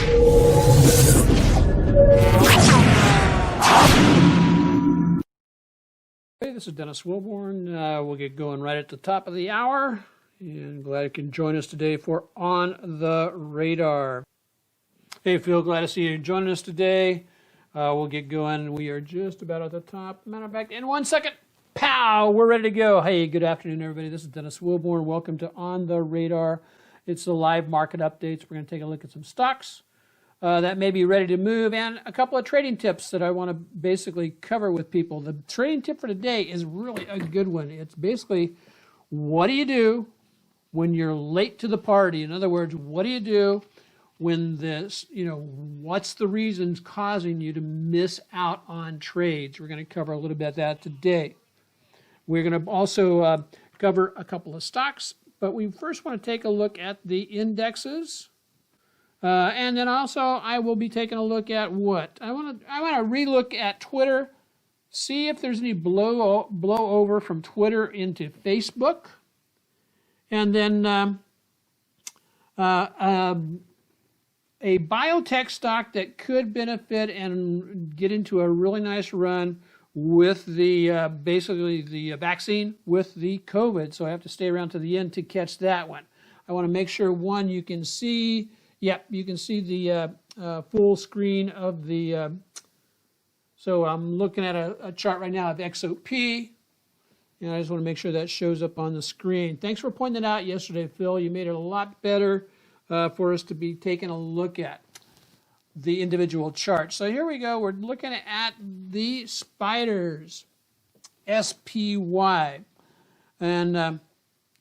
Hey, this is Dennis Wilborn. We'll get going right at the top of the hour, and glad you can join us today for On the Radar. Hey, Phil, glad to see you joining us today. We'll get going. We are just about at the top. Matter of fact, in 1 second, pow, we're ready to go. Hey, good afternoon, everybody. This is Dennis Wilborn. Welcome to On the Radar. It's the live market updates. We're going to take a look at some stocks that may be ready to move, and a couple of trading tips that I want to basically cover with people. The trading tip for today is really a good one. It's basically, what do you do when you're late to the party? In other words, what do you do when this, what's the reasons causing you to miss out on trades? We're going to cover a little bit of that today. We're going to also cover a couple of stocks, but we first want to take a look at the indexes. And then also I will be taking a look at what? I want to relook at Twitter, see if there's any blow over from Twitter into Facebook. And then a biotech stock that could benefit and get into a really nice run with the basically the vaccine with the COVID. So I have to stay around to the end to catch that one. I want to make sure, one, you can see. Yep, you can see the full screen of the, so I'm looking at a chart right now of XOP, and I just want to make sure that shows up on the screen. Thanks for pointing it out yesterday, Phil. You made it a lot better for us to be taking a look at the individual charts. So here we go. We're looking at the spiders, SPY. And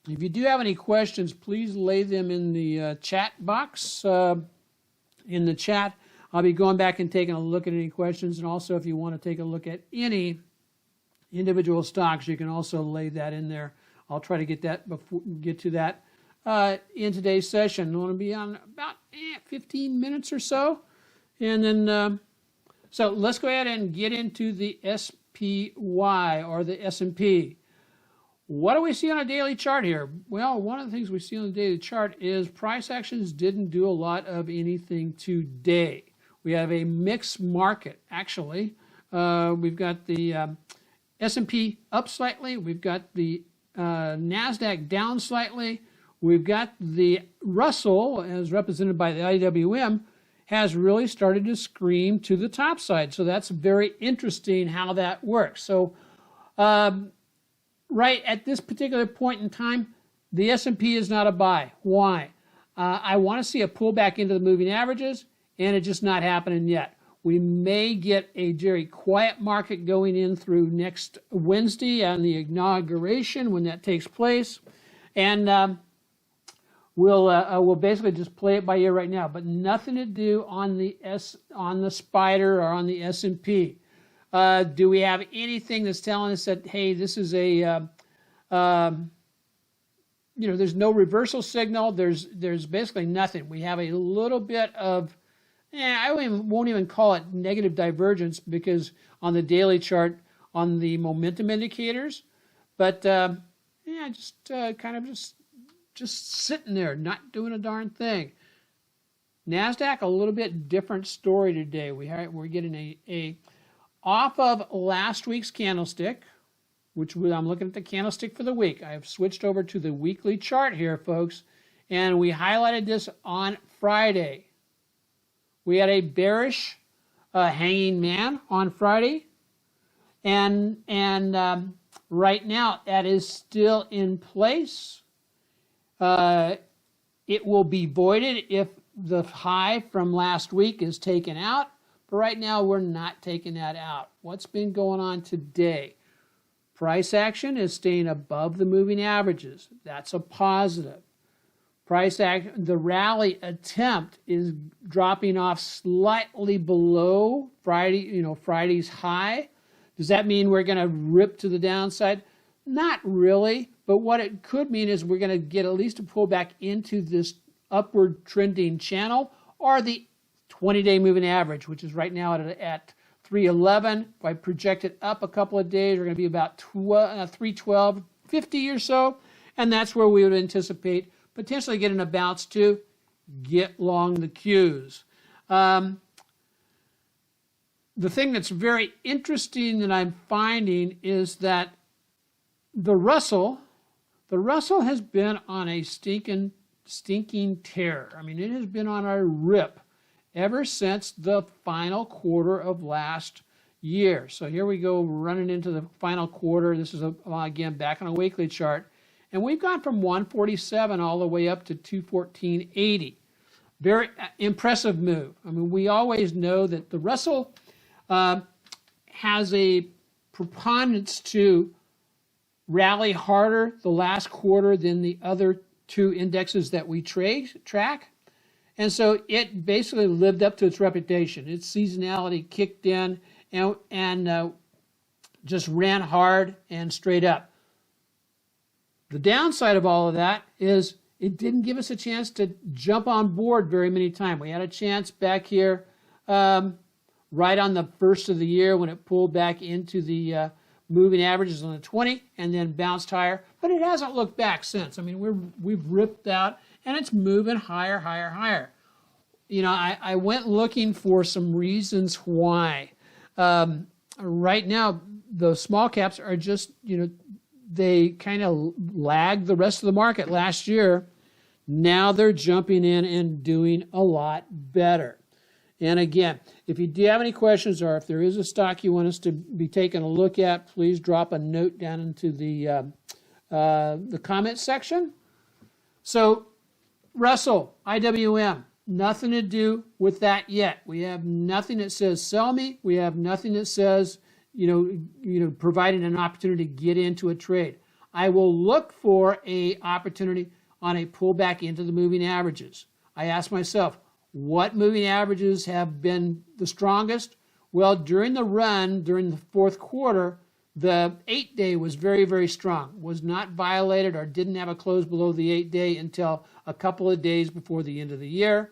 if you do have any questions, please lay them in the chat box in the chat. I'll be going back and taking a look at any questions. And also, if you want to take a look at any individual stocks, you can also lay that in there. I'll try to get to that in today's session. I want to be on about 15 minutes or so. And then, so let's go ahead and get into the SPY or the S&P. What do we see on a daily chart here? Well, one of the things we see on the daily chart is price actions didn't do a lot of anything today. We have a mixed market, actually. We've got the S&P up slightly. We've got the NASDAQ down slightly. We've got the Russell, as represented by the IWM, has really started to scream to the top side. So that's very interesting how that works. So, right at this particular point in time, the S&P is not a buy. Why? I want to see a pullback into the moving averages, and it's just not happening yet. We may get a very quiet market going in through next Wednesday on the inauguration when that takes place, and we'll basically just play it by ear right now. But nothing to do on the spider or on the S&P. Do we have anything that's telling us that, hey, this is a, there's no reversal signal. There's basically nothing. We have a little bit of, I won't even call it negative divergence, because on the daily chart, on the momentum indicators, but just kind of just sitting there, not doing a darn thing. NASDAQ, a little bit different story today. We're getting a off of last week's candlestick, which I'm looking at the candlestick for the week. I've switched over to the weekly chart here, folks, and we highlighted this on Friday. We had a bearish hanging man on Friday, and right now that is still in place. It will be voided if the high from last week is taken out. But right now, we're not taking that out. What's been going on today? Price action is staying above the moving averages. That's a positive. Price action, the rally attempt is dropping off slightly below Friday's high. Does that mean we're going to rip to the downside? Not really. But what it could mean is we're going to get at least a pullback into this upward trending channel, or the 20-day moving average, which is right now at 311. If I project it up a couple of days, we're going to be about 312.50 or so, and that's where we would anticipate potentially getting a bounce to get long the cues. The thing that's very interesting that I'm finding is that the Russell has been on a stinking tear. I mean, it has been on a rip ever since the final quarter of last year. So here we go, running into the final quarter. This is, again, back on a weekly chart. And we've gone from 147 all the way up to 214.80. Very impressive move. I mean, we always know that the Russell has a preponderance to rally harder the last quarter than the other two indexes that we track. And so it basically lived up to its reputation. Its seasonality kicked in and just ran hard and straight up. The downside of all of that is it didn't give us a chance to jump on board very many times. We had a chance back here right on the first of the year when it pulled back into the moving averages on the 20 and then bounced higher, but it hasn't looked back since. I mean, we've ripped out and it's moving higher, higher, higher. You know, I went looking for some reasons why. Right now, the small caps are just, you know, they kind of lagged the rest of the market last year. Now they're jumping in and doing a lot better. And again, if you do have any questions or if there is a stock you want us to be taking a look at, please drop a note down into the comment section. So Russell, IWM, nothing to do with that yet. We have nothing that says sell me. We have nothing that says, you know, providing an opportunity to get into a trade. I will look for a opportunity on a pullback into the moving averages. I ask myself, what moving averages have been the strongest? Well, during the run, during the fourth quarter, the 8-day was very, very strong, was not violated or didn't have a close below the 8-day until a couple of days before the end of the year.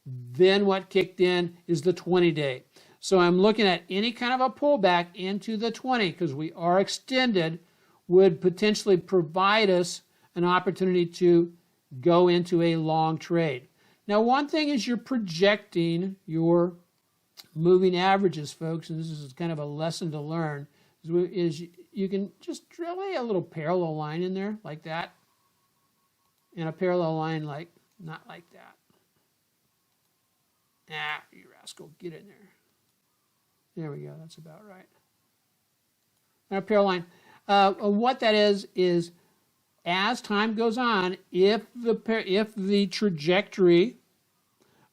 Then what kicked in is the 20-day. So I'm looking at any kind of a pullback into the 20 because we are extended would potentially provide us an opportunity to go into a long trade. Now, one thing is you're projecting your moving averages, folks, and this is kind of a lesson to learn, is you can just drill a little parallel line in there like that, and a parallel line like, not like that. Ah, you rascal, get in there. There we go, that's about right. And a parallel line. What that is as time goes on, if the trajectory,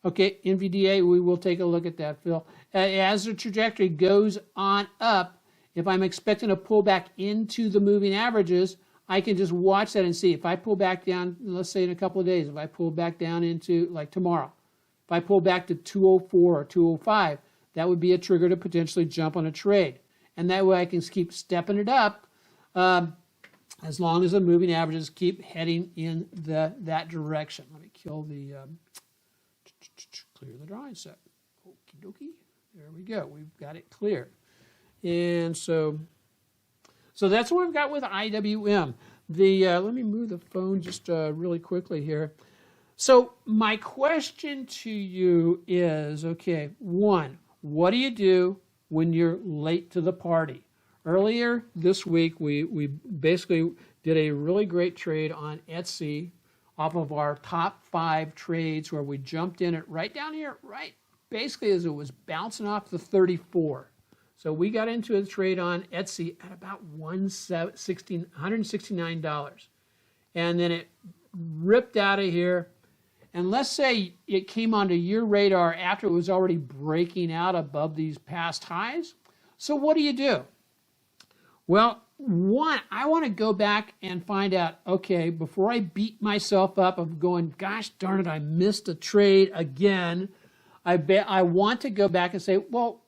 okay, NVDA, we will take a look at that, Phil. As the trajectory goes on up, if I'm expecting a pullback into the moving averages, I can just watch that and see. If I pull back down, let's say in a couple of days, if I pull back down into, like tomorrow, if I pull back to 204 or 205, that would be a trigger to potentially jump on a trade. And that way I can keep stepping it up as long as the moving averages keep heading in that direction. Let me kill the, clear the drawing set. Okie dokie. There we go. We've got it cleared. And so that's what we've got with IWM. Let me move the phone just really quickly here. So my question to you is, okay, one, what do you do when you're late to the party? Earlier this week, we basically did a really great trade on Etsy off of our top 5 trades where we jumped in it right down here, right basically as it was bouncing off the 34. So we got into a trade on Etsy at about $169. And then it ripped out of here. And let's say it came onto your radar after it was already breaking out above these past highs. So what do? Well, one, I want to go back and find out, okay, before I beat myself up of going, gosh darn it, I missed a trade again. I want to go back and say, well,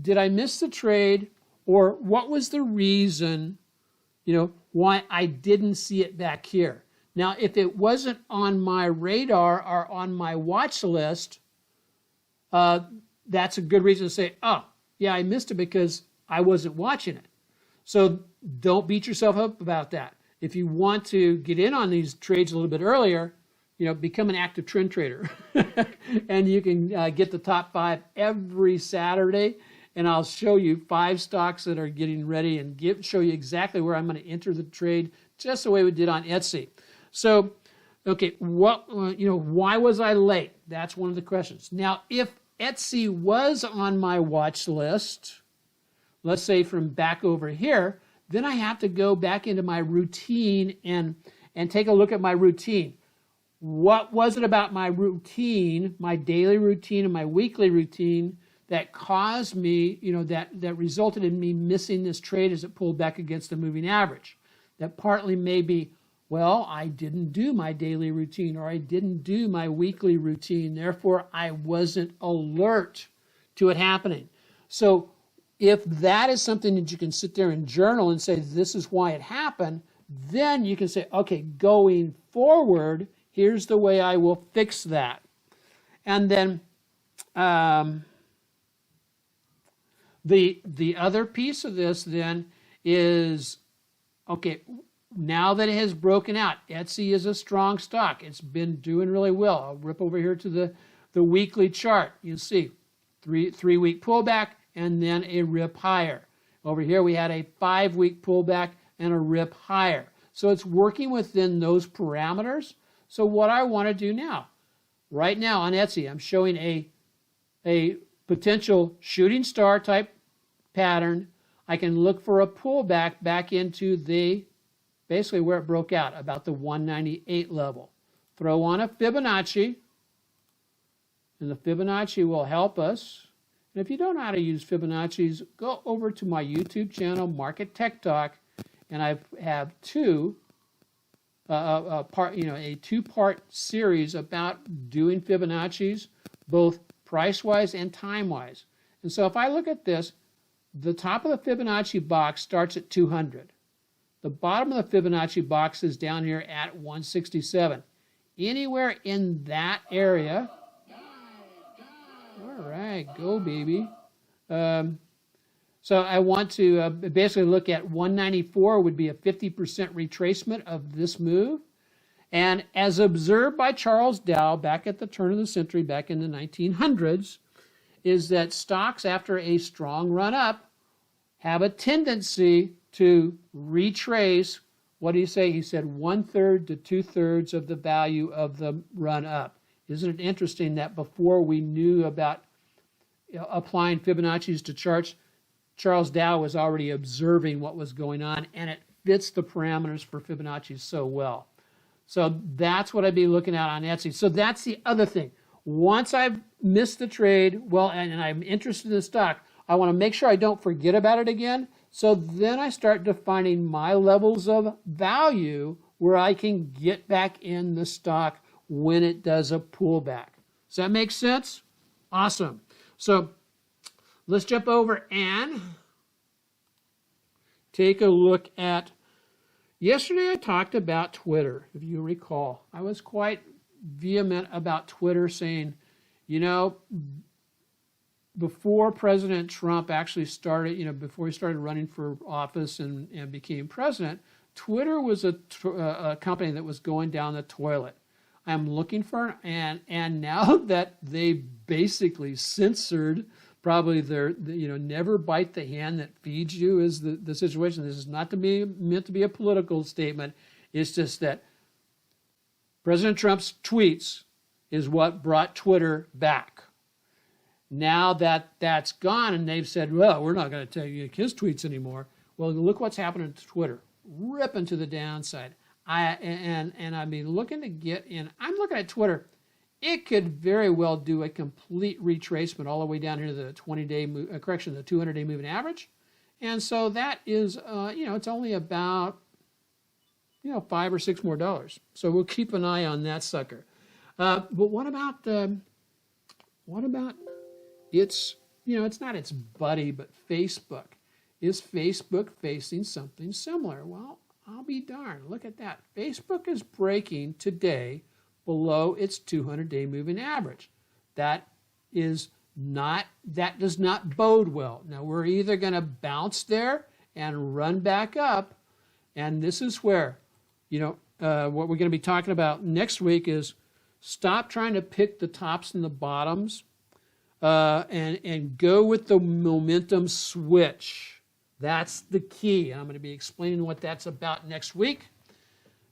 did I miss the trade, or what was the reason, why I didn't see it back here? Now, if it wasn't on my radar or on my watch list, that's a good reason to say, oh, yeah, I missed it because I wasn't watching it. So don't beat yourself up about that. If you want to get in on these trades a little bit earlier, become an active trend trader. And you can get the top 5 every Saturday. And I'll show you 5 stocks that are getting ready and show you exactly where I'm going to enter the trade, just the way we did on Etsy. So, okay, why was I late? That's one of the questions. Now, if Etsy was on my watch list, let's say from back over here, then I have to go back into my routine and take a look at my routine. What was it about my routine, my daily routine and my weekly routine, that caused me, that resulted in me missing this trade as it pulled back against the moving average? That partly may be, well, I didn't do my daily routine, or I didn't do my weekly routine. Therefore, I wasn't alert to it happening. So if that is something that you can sit there and journal and say, this is why it happened, then you can say, okay, going forward, here's the way I will fix that. And then the other piece of this then is, okay, now that it has broken out, Etsy is a strong stock. It's been doing really well. I'll rip over here to the weekly chart. You see, three-week pullback and then a rip higher. Over here we had a 5-week pullback and a rip higher. So it's working within those parameters. So what I want to do now, right now on Etsy, I'm showing a potential shooting star type pattern. I can look for a pullback back into basically where it broke out, about the 198 level. Throw on a Fibonacci, and the Fibonacci will help us. And if you don't know how to use Fibonacci's, go over to my YouTube channel, Market Tech Talk, and I have a two-part series about doing Fibonacci's, both price-wise and time-wise. And so if I look at this, the top of the Fibonacci box starts at 200. The bottom of the Fibonacci box is down here at 167. Anywhere in that area, all right, go baby. So I want to basically look at 194 would be a 50% retracement of this move. And as observed by Charles Dow back at the turn of the century, back in the 1900s, is that stocks after a strong run up have a tendency to retrace, what did he say? He said 1/3 to 2/3 of the value of the run up. Isn't it interesting that before we knew about applying Fibonacci's to charts, Charles Dow was already observing what was going on, and it fits the parameters for Fibonacci so well. So that's what I'd be looking at on Etsy. So that's the other thing. Once I've missed the trade, well, and I'm interested in the stock, I want to make sure I don't forget about it again. So then I start defining my levels of value where I can get back in the stock when it does a pullback. Does that make sense? Awesome. So let's jump over and take a look at, yesterday I talked about Twitter, if you recall. I was quite vehement about Twitter, saying, before President Trump actually started, before he started running for office and became president, Twitter was a company that was going down the toilet. I'm looking for, and now that they basically censored, probably their, never bite the hand that feeds you is the situation. This is not meant to be a political statement. It's just that President Trump's tweets is what brought Twitter back. Now that that's gone and they've said, well, we're not going to take his tweets anymore. Well, look what's happening to Twitter. Ripping to the downside. I've been looking to get in. I'm looking at Twitter. It could very well do a complete retracement all the way down here to the 20-day, the 200-day moving average. And so that is, it's only about, $5 or $6 more. So we'll keep an eye on that sucker. But what about it's not its buddy, but Facebook? Is Facebook facing something similar? Well, I'll be darned. Look at that. Facebook is breaking today below its 200-day moving average. That does not bode well. Now, we're either going to bounce there and run back up, and this is where, what we're going to be talking about next week is Stop trying to pick the tops and the bottoms, and go with the momentum switch. That's the key. I'm going to be explaining what that's about next week.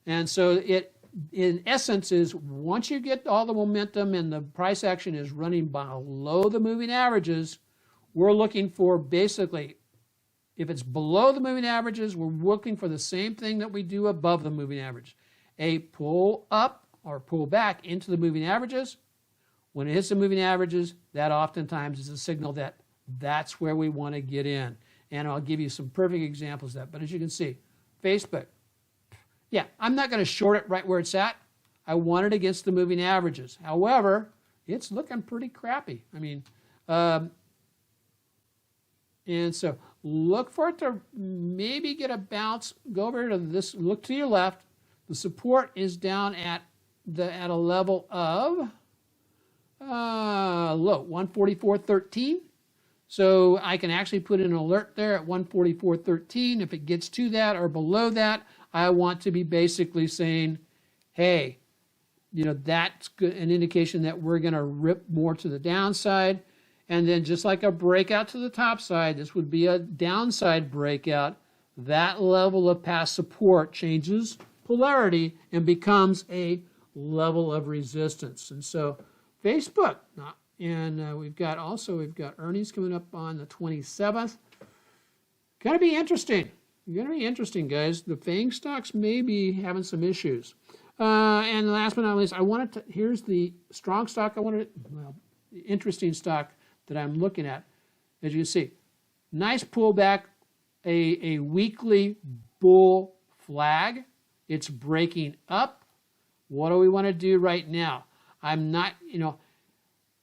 And so it, in essence, is once you get all the momentum and the price action is running below the moving averages, we're looking for basically, if it's below the moving averages, we're looking for the same thing that we do above the moving average. A pull up or pull back into the moving averages. When it hits the moving averages, that oftentimes is a signal that that's where we want to get in. And I'll give you some perfect examples of that. But as you can see, Facebook. Yeah, I'm not going to short it right where it's at. I want it against the moving averages. However, it's looking pretty crappy. I mean, and so look for it to maybe get a bounce. Go over to this, look to your left. The support is down at a level of low, 144.13. So I can actually put an alert there at 144.13. If it gets to that or below that, I want to be basically saying, hey, that's good, an indication that we're going to rip more to the downside. And then just like a breakout to the top side, this would be a downside breakout. That level of past support changes polarity and becomes a level of resistance. And so Facebook, and we've got earnings coming up on the 27th. Going to be interesting. Going to be interesting, guys. The FANG stocks may be having some issues. And last but not least, here's the strong stock interesting stock that I'm looking at. As you can see, nice pullback, a weekly bull flag. It's breaking up. What do we want to do right now? I'm not,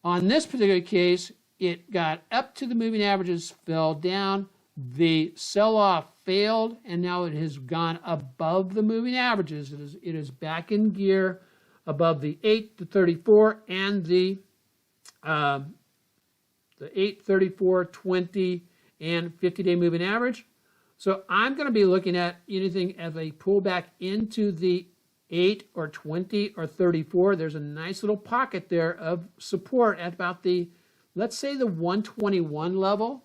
on this particular case, it got up to the moving averages, fell down. The sell-off failed, and now it has gone above the moving averages. It is back in gear above the 8 to 34 and the 8, 34, 20, and 50-day moving average. So I'm going to be looking at anything as a pullback into the 8 or 20 or 34. There's a nice little pocket there of support at about the, let's say, the 121 level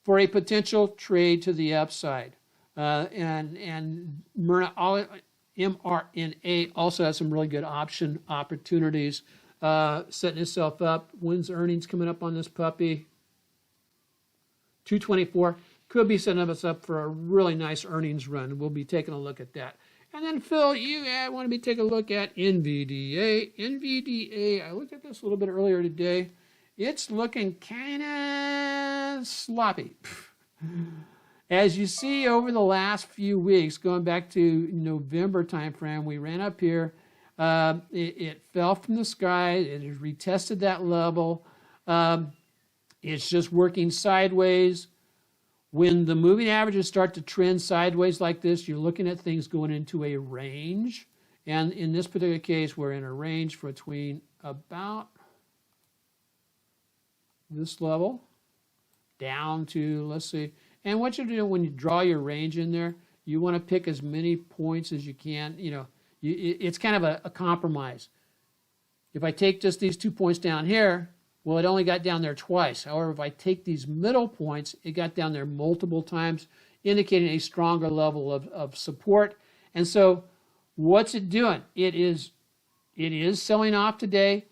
for a potential trade to the upside. And mRNA also has some really good option opportunities, setting itself up. When's earnings coming up on this puppy? 224. Could be setting us up for a really nice earnings run. We'll be taking a look at that. And then, Phil, you want me to take a look at NVDA. NVDA, I looked at this a little bit earlier today. It's looking kind of sloppy. As you see over the last few weeks, going back to November timeframe, we ran up here. It fell from the sky. It has retested that level. It's just working sideways. When the moving averages start to trend sideways like this, you're looking at things going into a range. And in this particular case, we're in a range between about this level down to, let's see. And what you do when you draw your range in there, you want to pick as many points as you can. It's kind of a compromise. If I take just these 2 points down here, well, it only got down there twice. However, if I take these middle points, it got down there multiple times, indicating a stronger level of support. And so what's it doing? It is selling off today.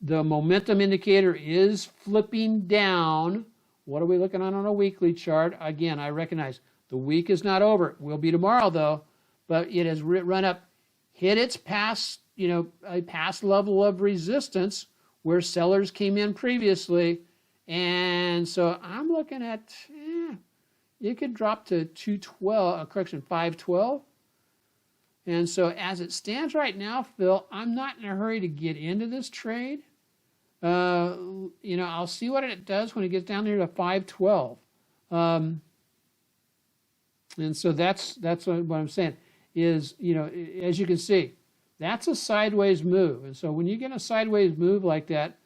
The momentum indicator is flipping down. What are we looking on a weekly chart? Again, I recognize the week is not over. It will be tomorrow, though. But it has run up, hit its past, a past level of resistance where sellers came in previously. And so I'm looking at, it could drop to 512. And so as it stands right now, Phil, I'm not in a hurry to get into this trade. I'll see what it does when it gets down there to 512. And so that's what I'm saying is, as you can see, that's a sideways move. And so when you get a sideways move like that,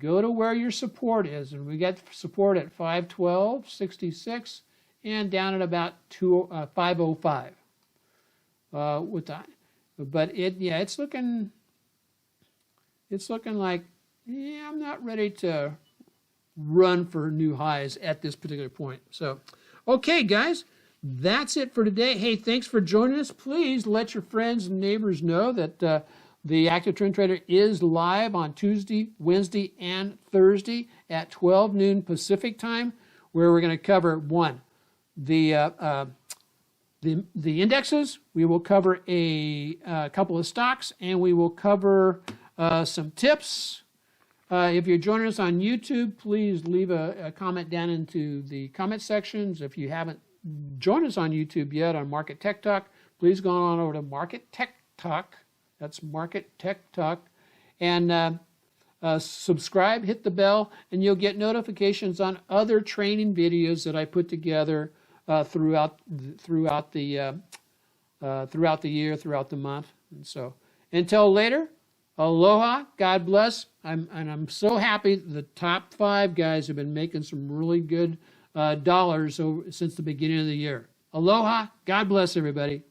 go to where your support is. And we got support at 512.66 and down at about 505. With that, but it's looking it's looking like, yeah, I'm not ready to run for new highs at this particular point. So, okay, guys, that's it for today. Hey, thanks for joining us. Please let your friends and neighbors know that the Active Trend Trader is live on Tuesday, Wednesday, and Thursday at 12 noon Pacific time, where we're going to cover, one, the indexes. We will cover a couple of stocks, and we will cover some tips. If you're joining us on YouTube, please leave a comment down into the comment sections. If you haven't joined us on YouTube yet on Market Tech Talk, please go on over to Market Tech Talk. That's Market Tech Talk. And subscribe, hit the bell, and you'll get notifications on other training videos that I put together throughout the year, throughout the month. And so, until later, aloha, God bless. I'm so happy the top 5 guys have been making some really good dollars since the beginning of the year. Aloha, God bless everybody.